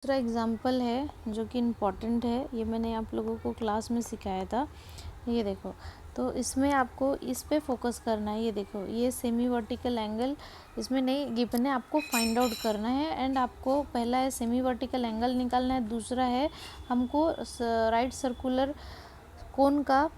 दूसरा एग्जाम्पल है जो कि इम्पॉर्टेंट है, ये मैंने आप लोगों को क्लास में सिखाया था। ये देखो, तो इसमें आपको इस पे फोकस करना है। ये देखो, ये सेमी वर्टिकल एंगल इसमें नहीं गिवन है, आपको फाइंड आउट करना है। एंड आपको पहला है सेमी वर्टिकल एंगल निकालना है, दूसरा है हमको राइट सर्कुलर कोन का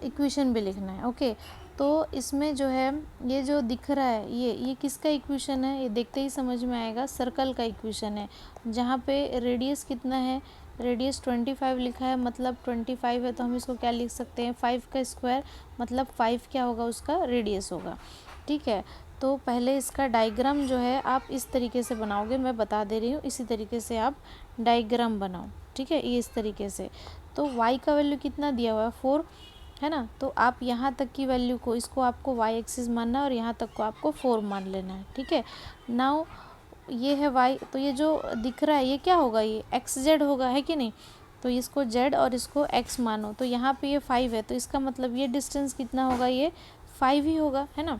इक्वेशन भी लिखना है। ओके, तो इसमें जो है ये जो दिख रहा है ये किसका इक्वेशन है, ये देखते ही समझ में आएगा, सर्कल का इक्वेशन है। जहाँ पे रेडियस कितना है, रेडियस 25 लिखा है, मतलब 25 है तो हम इसको क्या लिख सकते हैं, 5 का स्क्वायर, मतलब 5 क्या होगा, उसका रेडियस होगा। ठीक है, तो पहले इसका डायग्राम जो है आप इस तरीके से बनाओगे, मैं बता दे रही हूँ, इसी तरीके से आप डायग्राम बनाओ। ठीक है, ये इस तरीके से। तो y का वैल्यू कितना दिया हुआ है, 4 है ना। तो आप यहाँ तक की वैल्यू को, इसको आपको y एक्सिस मानना है और यहाँ तक को आपको 4 मान लेना है। ठीक है, नाउ ये है y, तो ये जो दिख रहा है ये क्या होगा, ये एक्स जेड होगा, है कि नहीं। तो इसको z और इसको x मानो, तो यहाँ पे ये 5 है, तो इसका मतलब ये डिस्टेंस कितना होगा, ये 5 ही होगा, है ना।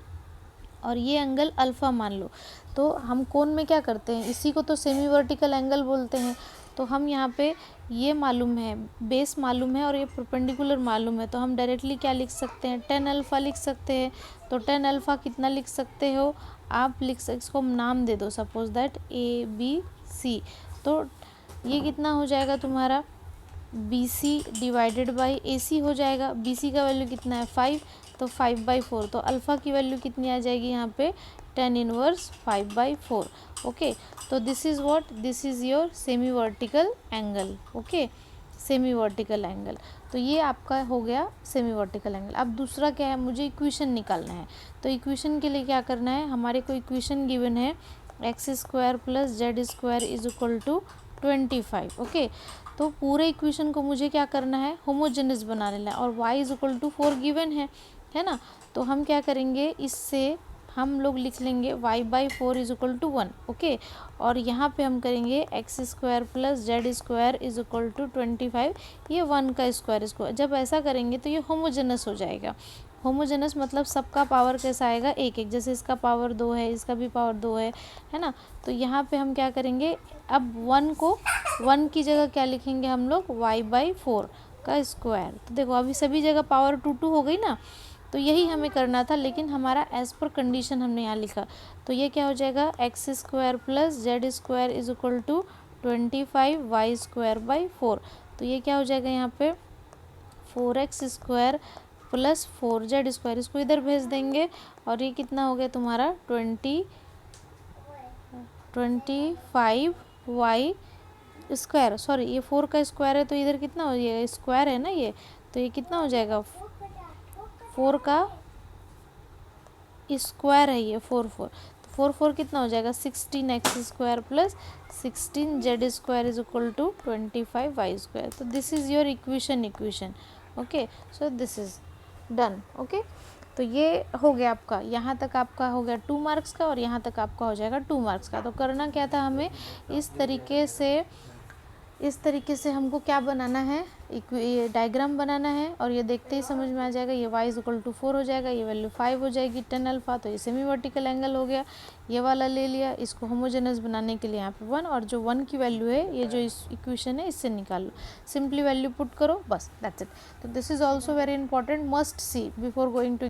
और ये एंगल अल्फ़ा मान लो। तो हम कोण में क्या करते हैं, इसी को तो सेमी वर्टिकल एंगल बोलते हैं। तो हम यहाँ पे ये मालूम है, बेस मालूम है और ये परपेंडिकुलर मालूम है, तो हम डायरेक्टली क्या लिख सकते हैं, 10 अल्फ़ा लिख सकते हैं। तो 10 अल्फ़ा कितना लिख सकते हो आप, इसको नाम दे दो, सपोज दैट ABC। तो ये कितना हो जाएगा तुम्हारा, BC डिवाइडेड बाई AC हो जाएगा। BC का वैल्यू कितना है, 5, तो 5/4। तो अल्फ़ा की वैल्यू कितनी आ जाएगी यहाँ पे, 10 इनवर्स 5/4। ओके, तो this is what, this is your semi vertical angle. Okay, semi vertical angle. तो ये आपका हो गया सेमी वर्टिकल एंगल। अब दूसरा क्या है, मुझे इक्वेशन निकालना है। तो इक्वेशन के लिए क्या करना है, हमारे को इक्वेशन गिवन है x² + z² is equal to 25। Okay, तो पूरे इक्वेशन को मुझे क्या करना है, होमोजेनस बना लेना है। और y is equal to 4 given है ना। तो हम क्या करेंगे, इससे हम लोग लिख लेंगे y/4 is equal to 1। Okay, और यहाँ पे हम करेंगे x² + z² is equal to 25, ये 1 का स्क्वायर। इसको जब ऐसा करेंगे तो ये होमोजेनस हो जाएगा। होमोजेनस मतलब सबका पावर कैसा आएगा, 1 जैसे इसका पावर 2 है, इसका भी पावर 2 है ना। तो यहाँ पे हम क्या करेंगे, अब 1 की जगह क्या लिखेंगे हम लोग, y/4 का स्क्वायर। तो देखो अभी सभी जगह पावर 2 हो गई ना, तो यही हमें करना था, लेकिन हमारा एज पर कंडीशन हमने यहाँ लिखा। तो ये क्या हो जाएगा, x² + z² is equal to 25 y²/4। तो ये क्या हो जाएगा यहाँ पे, 4x² + 4z², इसको इधर भेज देंगे। और ये कितना हो गया तुम्हारा, 25y², सॉरी ये 4 का स्क्वायर है, तो इधर कितना हो, ये स्क्वायर है ना ये, तो ये कितना हो जाएगा, 4 का स्क्वायर है ये, 4 तो 4 कितना हो जाएगा, 16x² + 16z² is equal to 25y²। तो this is your equation. Okay, so this is done. Okay, तो ये हो गया आपका, यहाँ तक आपका हो गया 2 मार्क्स का, और यहाँ तक आपका हो जाएगा 2 मार्क्स का। तो करना क्या था हमें, इस तरीके से हमको क्या बनाना है, ये डायग्राम बनाना है। और ये देखते ही समझ में आ जाएगा, ये y इज इक्वल टू 4 हो जाएगा, ये वैल्यू 5 हो जाएगी, 10 अल्फ़ा। तो ये सेमी वर्टिकल एंगल हो गया, ये वाला ले लिया। इसको होमोजेनस बनाने के लिए यहाँ पे 1, और जो 1 की वैल्यू है, ये जो इस इक्वेशन है इससे निकाल लो, सिंपली वैल्यू पुट करो, बस दैट्स इट। तो this is also very important, must see before going to